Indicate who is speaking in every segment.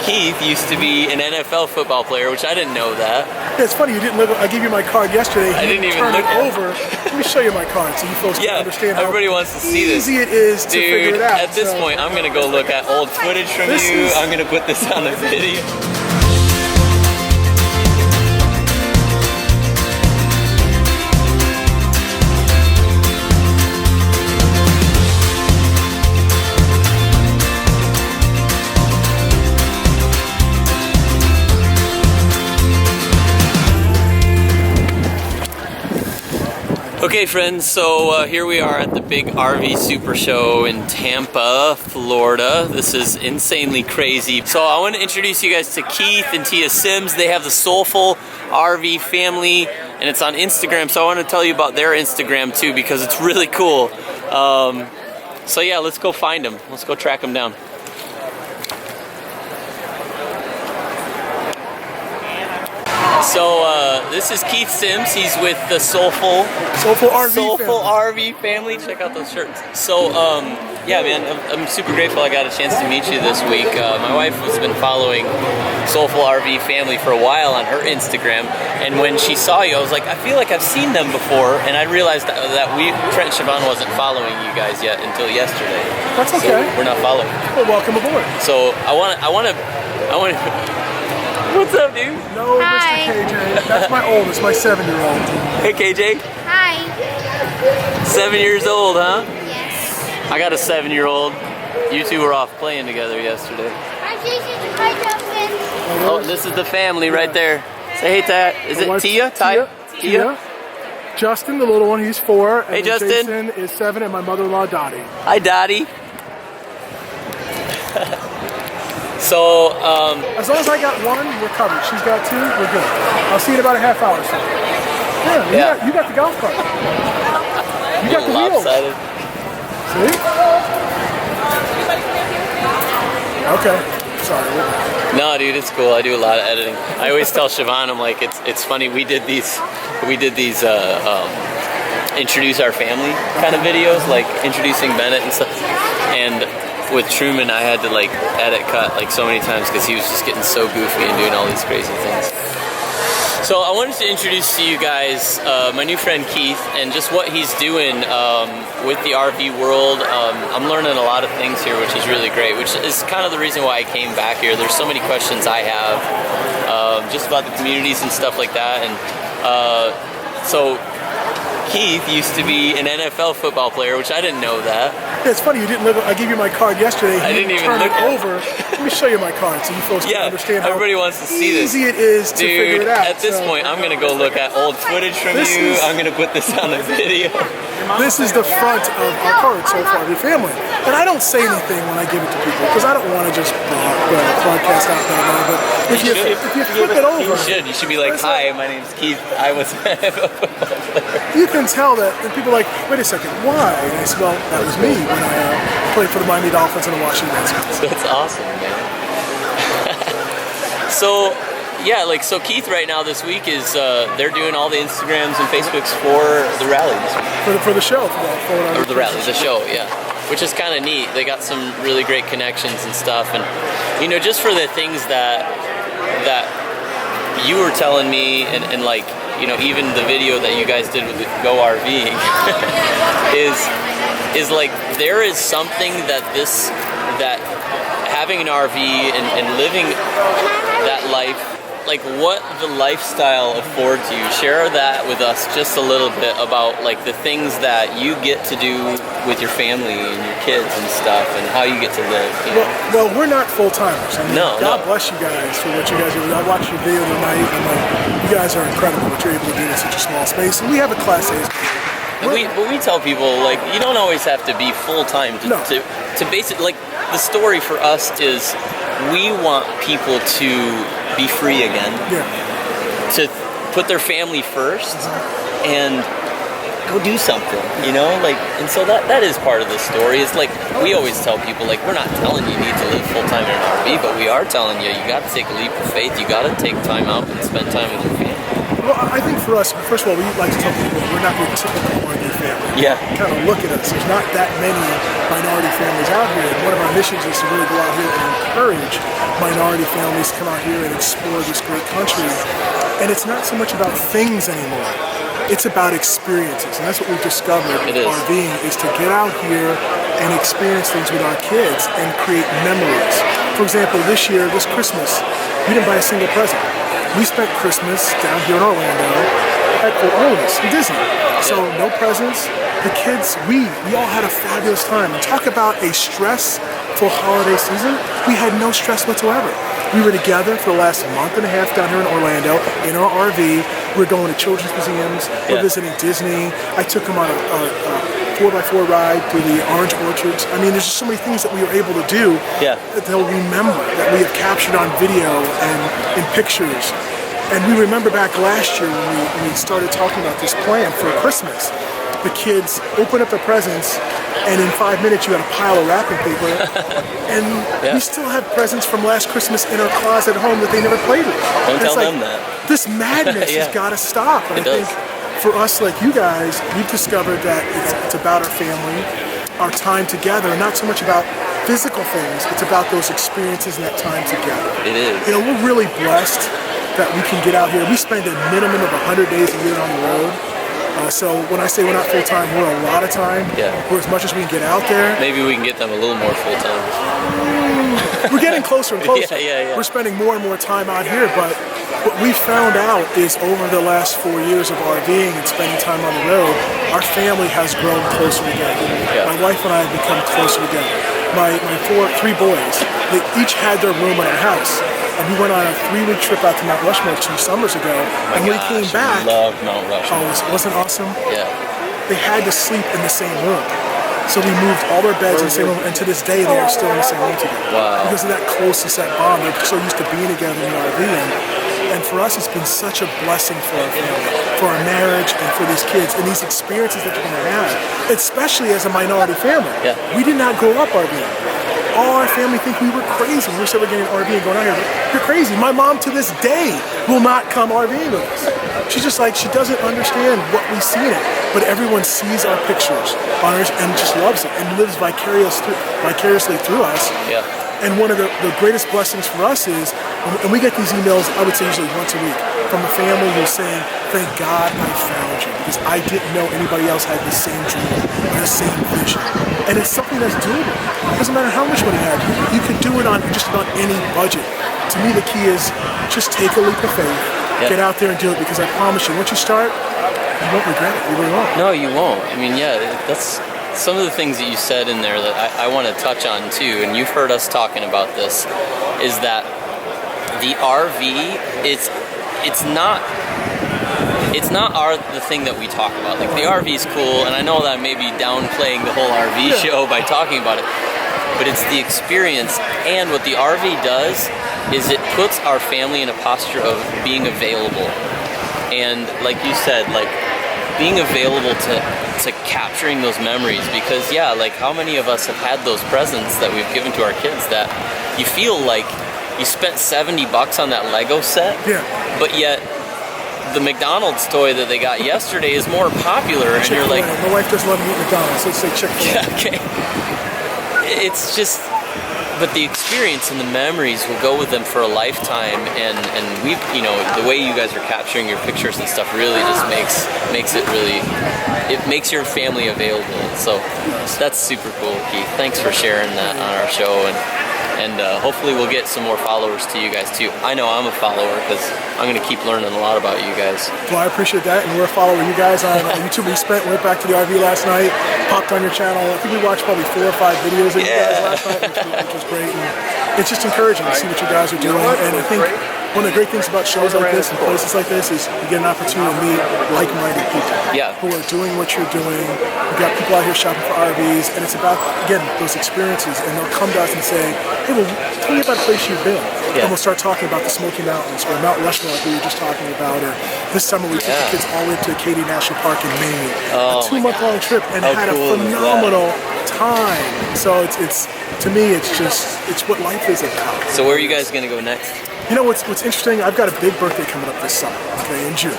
Speaker 1: Keith used to be an NFL football player, which I didn't know that.
Speaker 2: Yeah, it's funny, you didn't look. I gave you my card yesterday.
Speaker 1: I didn't even
Speaker 2: turn
Speaker 1: look
Speaker 2: it over. Let me show you my card so you folks can understand how
Speaker 1: everybody wants to see this.
Speaker 2: easy it is to figure it out.
Speaker 1: At this point, I'm going to go look at old footage from you. I'm going to put this on a video. Okay friends, so here we are at the big RV Supershow in Tampa, Florida. This is insanely crazy. So I want to introduce you guys to Keith and Tia SIMS. They have the Soulful RV Family and it's on Instagram. So I want to tell you about their Instagram too because it's really cool. So yeah, let's go find them. Let's go track them down. So this is Keith SIMS. He's with the Soulful RV Family. Check out those shirts. So yeah, man, I'm super grateful I got a chance to meet you this week. My wife has been following Soulful RV Family for a while on her Instagram, and when she saw you, I was like, I feel like I've seen them before, and I realized that Trent and Siobhán wasn't following you guys yet until yesterday.
Speaker 2: That's okay.
Speaker 1: So we're not following.
Speaker 2: Well, welcome aboard.
Speaker 1: So I want to. What's up, dude?
Speaker 2: No, Hi. Mr. KJ. That's my oldest, my 7-year-old.
Speaker 1: Hey, KJ.
Speaker 3: Hi.
Speaker 1: 7 years old, huh?
Speaker 3: Yes.
Speaker 1: I got a 7-year-old. You two were off playing together yesterday.
Speaker 3: Hi, Jason. Hi, Justin.
Speaker 1: Oh, this is the family right there. Say hey, Tat. Is it Tia?
Speaker 2: Tia. Justin, the little one, he's 4. And
Speaker 1: hey, Justin.
Speaker 2: Jason is 7, and my mother-in-law, Dottie.
Speaker 1: Hi, Dottie. So,
Speaker 2: as long as I got 1, we're covered. She's got 2, we're good. I'll see you in about a half hour. So. Yeah, you got the golf cart. You got the wheels.
Speaker 1: Lopsided.
Speaker 2: See? Okay. Sorry.
Speaker 1: No, dude, it's cool. I do a lot of editing. I always tell Siobhán, I'm like, it's funny. We did these introduce our family kind of videos, like introducing Bennett and stuff, and with Truman, I had to like cut like so many times because he was just getting so goofy and doing all these crazy things. So I wanted to introduce to you guys my new friend Keith and just what he's doing with the RV world. I'm learning a lot of things here, which is really great, which is kind of the reason why I came back here. There's so many questions I have just about the communities and stuff like that. And so Keith used to be an NFL football player, which I didn't know that.
Speaker 2: Yeah, it's funny, you didn't look. I gave you my card yesterday.
Speaker 1: I didn't even
Speaker 2: turn
Speaker 1: look
Speaker 2: it over. Let me show you my card so you folks can understand how
Speaker 1: everybody wants to see this.
Speaker 2: easy it is to figure it out.
Speaker 1: At this point, I'm going to go look at old footage from you. I'm going to put this on a video.
Speaker 2: This is the front of our card, Soulful RV Family. And I don't say anything when I give it to people because I don't want to just broadcast out there. But if you flip it over,
Speaker 1: you should be like, "Hi, my name's Keith. I was a football player."
Speaker 2: You can tell that, and people are like, "Wait a second, why?" And I said, "Well, that was me when I played for the Miami Dolphins and the Washington Redskins."
Speaker 1: So it's awesome, man. So. Yeah, so Keith right now this week is they're doing all the Instagrams and Facebooks for the rally this week.
Speaker 2: For the show,
Speaker 1: or the rally, the show, yeah. Which is kind of neat. They got some really great connections and stuff, and just for the things that you were telling me, and even the video that you guys did with the Go RVing is like there is something that having an RV and living that life. Like what the lifestyle affords you. Share that with us just a little bit about like the things that you get to do with your family and your kids and stuff, and how you get to live.
Speaker 2: Well, we're not full timers. I mean, God bless you guys for what you guys do. I watched your video tonight, and you guys are incredible what you're able to do in such a small space. And we have a Class A.
Speaker 1: But we tell people you don't always have to be full time to basically the story for us is we want people to be free again, to put their family first, and go do something, and so that is part of the story. It's like we always tell people, we're not telling you need to live full time in an RV, but we are telling you got to take a leap of faith. You got to take time out and spend time with your family.
Speaker 2: Well, I think for us, first of all, we like to tell people we're not your typical RV family. family.
Speaker 1: Yeah.
Speaker 2: Kind of look at us. There's not that many minority families out here. And one of our missions is to really go out here and encourage minority families to come out here and explore this great country. And it's not so much about things anymore. It's about experiences, and that's what we've discovered with RVing, is to get out here and experience things with our kids and create memories. For example, this year, this Christmas, we didn't buy a single present. We spent Christmas down here in Orlando at Orleans, in Disney. So no presents. The kids, we all had a fabulous time. And talk about a stressful holiday season. We had no stress whatsoever. We were together for the last month and a half down here in Orlando in our RV. We're going to children's museums. We're visiting Disney. I took them on a 4x4 ride through the orange orchards. I mean, there's just so many things that we were able to do that they'll remember, that we have captured on video and in pictures. And we remember back last year when we started talking about this plan for Christmas. The kids open up their presents, and in 5 minutes you had a pile of wrapping paper, and we still have presents from last Christmas in our closet at home that they never played with.
Speaker 1: Don't tell them that.
Speaker 2: This madness has got to stop. And I think for us, like you guys, we've discovered that it's about our family, our time together, and not so much about physical things. It's about those experiences and that time together.
Speaker 1: It is.
Speaker 2: You know, we're really blessed that we can get out here. We spend a minimum of 100 days a year on the road. So when I say we're not full-time, we're a lot of time. We're as much as we can get out there.
Speaker 1: Maybe we can get them a little more full-time.
Speaker 2: We're getting closer and closer. We're spending more and more time out here, but what we found out is over the last 4 years of RVing and spending time on the road, our family has grown closer together. My wife and I have become closer together. My three boys, they each had their room in our house. And we went on a 3-week trip out to Mount Rushmore 2 summers ago. And when we came back,
Speaker 1: love Mount Rushmore.
Speaker 2: Oh, wasn't awesome?
Speaker 1: Yeah.
Speaker 2: They had to sleep in the same room. So we moved all their beds in the same room, and to this day they are still in the same room together.
Speaker 1: Wow.
Speaker 2: Because of that closeness, that bond. They're so used to being together in the RV. And for us, it's been such a blessing for our family, for our marriage, and for these kids, and these experiences that they're going to have, especially as a minority family. We did not grow up RVing. All our family think we were crazy. We said we're getting an RV and going out here. You're crazy. My mom to this day will not come RVing with us. She's just like, she doesn't understand what we see in it. But everyone sees our pictures on ours and just loves it and lives vicariously through us. And one of the greatest blessings for us is, and we get these emails, I would say usually once a week, from a family who's saying, thank God I found you, because I didn't know anybody else had the same dream or the same vision. And it's something that's doable. It doesn't matter how much money you have. You can do it on just about any budget. To me, the key is just take a leap of faith, get out there and do it, because I promise you, once you start, you won't regret it. You really won't.
Speaker 1: No, you won't. I mean, that's some of the things that you said in there that I want to touch on too, and you've heard us talking about this, is that the RV, it's not the thing that we talk about. Like, the RV is cool, and I know that I may be downplaying the whole RV show by talking about it, but it's the experience. And what the RV does is it puts our family in a posture of being available. And like you said, like, being available to capturing those memories, because like, how many of us have had those presents that we've given to our kids that you feel like you spent $70 on that Lego set, but yet the McDonald's toy that they got yesterday is more popular, and you're like,
Speaker 2: my wife doesn't let me eat McDonald's, so let's say Chick-fil-A.
Speaker 1: It's just, but the experience and the memories will go with them for a lifetime, and we, the way you guys are capturing your pictures and stuff really just makes it really, it makes your family available. So that's super cool, Keith. Thanks for sharing that on our show, and hopefully we'll get some more followers to you guys too. I know I'm a follower because I'm going to keep learning a lot about you guys.
Speaker 2: Well, I appreciate that, and we're a follower of you guys on YouTube. Went back to the RV last night, popped on your channel. I think we watched probably 4 or 5 videos of you guys last night, which was great. And it's just encouraging to see what you guys are doing, and I think one of the great things about shows like this and places like this is you get an opportunity to meet like-minded people who are doing what you're doing. We've got people out here shopping for RVs, and it's about, again, those experiences, and they'll come to us and say, hey, well, tell me about a place you've been. And we'll start talking about the Smoky Mountains or Mount Rushmore like we were just talking about, or this summer we took the kids all the way to Acadia National Park in Maine. A 2-month-long trip, and had a phenomenal time. So it's to me, it's what life is about.
Speaker 1: So where are you guys going to go next?
Speaker 2: You know what's interesting? I've got a big birthday coming up this summer, in June.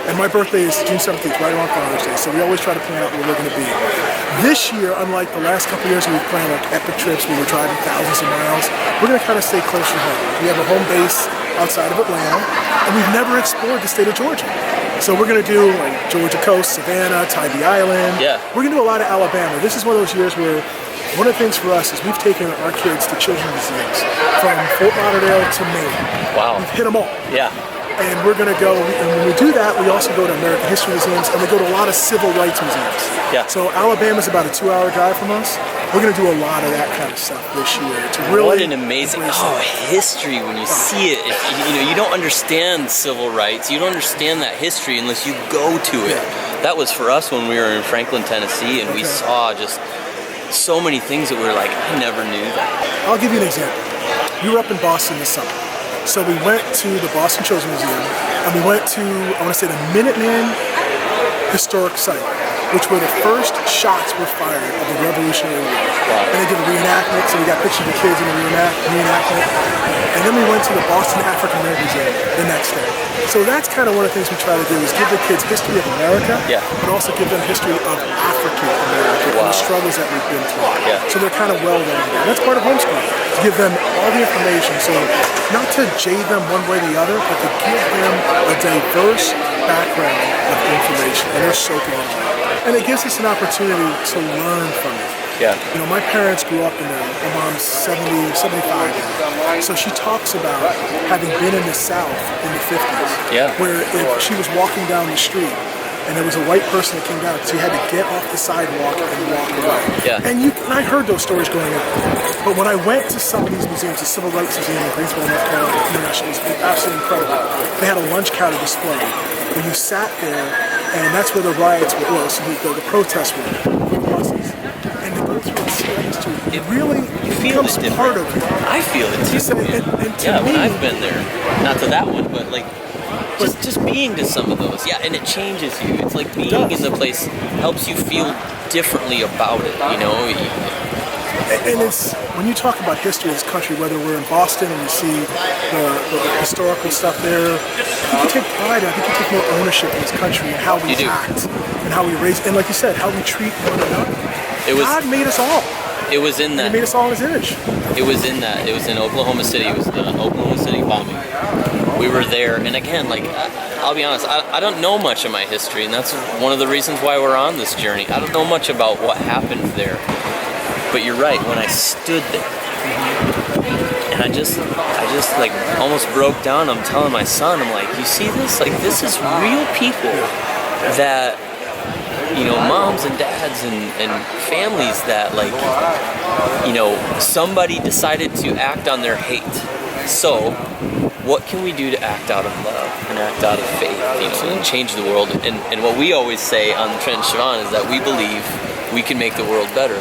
Speaker 2: And my birthday is June 17th, right around Father's Day, so we always try to plan out where we're going to be. This year, unlike the last couple years, we've planned like epic trips where we're driving thousands of miles. We're going to kind of stay close to home. We have a home base outside of Atlanta, and we've never explored the state of Georgia. So we're going to do like Georgia coast, Savannah, Tybee Island.
Speaker 1: Yeah.
Speaker 2: We're going to do a lot of Alabama. This is one of those years where one of the things for us is we've taken our kids to children's museums from Fort Lauderdale to Maine.
Speaker 1: Wow.
Speaker 2: We've hit them all.
Speaker 1: Yeah.
Speaker 2: And we're going to go, and when we do that, we also go to American history museums, and we go to a lot of civil rights museums.
Speaker 1: Yeah.
Speaker 2: So Alabama's about a 2-hour drive from us. We're going to do a lot of that kind of stuff this year. To really
Speaker 1: what an amazing history when you see it. You don't understand civil rights. You don't understand that history unless you go to it. That was for us when we were in Franklin, Tennessee, and we saw just so many things that we were like, I never knew that.
Speaker 2: I'll give you an example. We were up in Boston this summer. So we went to the Boston Children's Museum, and we went to, I want to say, the Minuteman Historic Site, which were the first shots were fired of the Revolutionary War.
Speaker 1: Wow.
Speaker 2: And they did a reenactment, so we got pictures of the kids in the reenactment. And then we went to the Boston African American Museum the next day. So that's kind of one of the things we try to do is give the kids history of America, but also give them history of African America and the struggles that we've been through.
Speaker 1: Yeah.
Speaker 2: So they're kind of well-rounded. And that's part of homeschooling, to give them all the information. So not to jade them one way or the other, but to give them a diverse background of information, and they're soaking it up. And it gives us an opportunity to learn from it.
Speaker 1: Yeah.
Speaker 2: You know, my parents grew up in there. My mom's 70, 75 now. So she talks about having been in the South in the 50s.
Speaker 1: Yeah.
Speaker 2: Where if she was walking down the street and there was a white person that came down, she had to get off the sidewalk and walk away.
Speaker 1: Yeah.
Speaker 2: And I heard those stories growing up. But when I went to some of these museums, the Civil Rights Museum in Greensboro, North Carolina, International, it was absolutely incredible. They had a lunch counter display where you sat there, and that's where the riots were, so the protests were, the buses. And to go through and see that history, it really becomes part of it.
Speaker 1: I feel it too.
Speaker 2: And
Speaker 1: when I've been there, not to that one, but like just being to some of those, and it changes you. It's like being in the place helps you feel differently about it,
Speaker 2: And it's, when you talk about history of this country, whether we're in Boston and you see the historical stuff there, I think you take pride, I think you take more ownership in this country and how we act and how we raise, and like you said, how we treat one another. God made us all.
Speaker 1: It was in that.
Speaker 2: He made us all in his image.
Speaker 1: It was in that. It was in Oklahoma City. It was the Oklahoma City bombing. We were there, and again, like, I'll be honest, I don't know much of my history, and that's one of the reasons why we're on this journey. I don't know much about what happened there. But you're right, when I stood there, and I just like almost broke down. I'm telling my son, I'm like, you see this? Like, this is real people that, moms and dads and families that, like, somebody decided to act on their hate. So, what can we do to act out of love and act out of faith, and change the world? And what we always say on Trent and Siobhán is that we believe we can make the world better.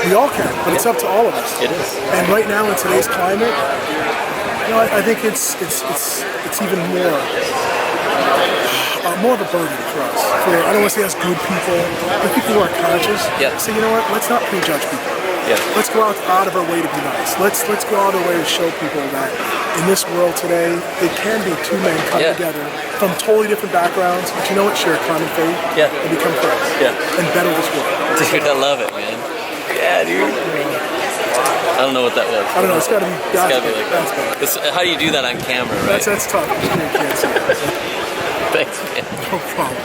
Speaker 2: We all can, but it's up to all of us.
Speaker 1: It is.
Speaker 2: And right now in today's climate, I think it's even more of a burden for us. I don't want to say us good people, but people who are conscious. Say, you know what? Let's not prejudge people. Let's go out of our way to be nice. Let's go out of our way to show people that in this world today, it can be two men come together from totally different backgrounds, but you know what? Share a common faith and become friends and better this world.
Speaker 1: Dude, I love it, man. Yeah, dude. I don't know what that was.
Speaker 2: I don't know. It's got to be.
Speaker 1: It's got to be like that. How do you do that on camera, right?
Speaker 2: That's tough. You can't see it.
Speaker 1: Thanks, man.
Speaker 2: No problem.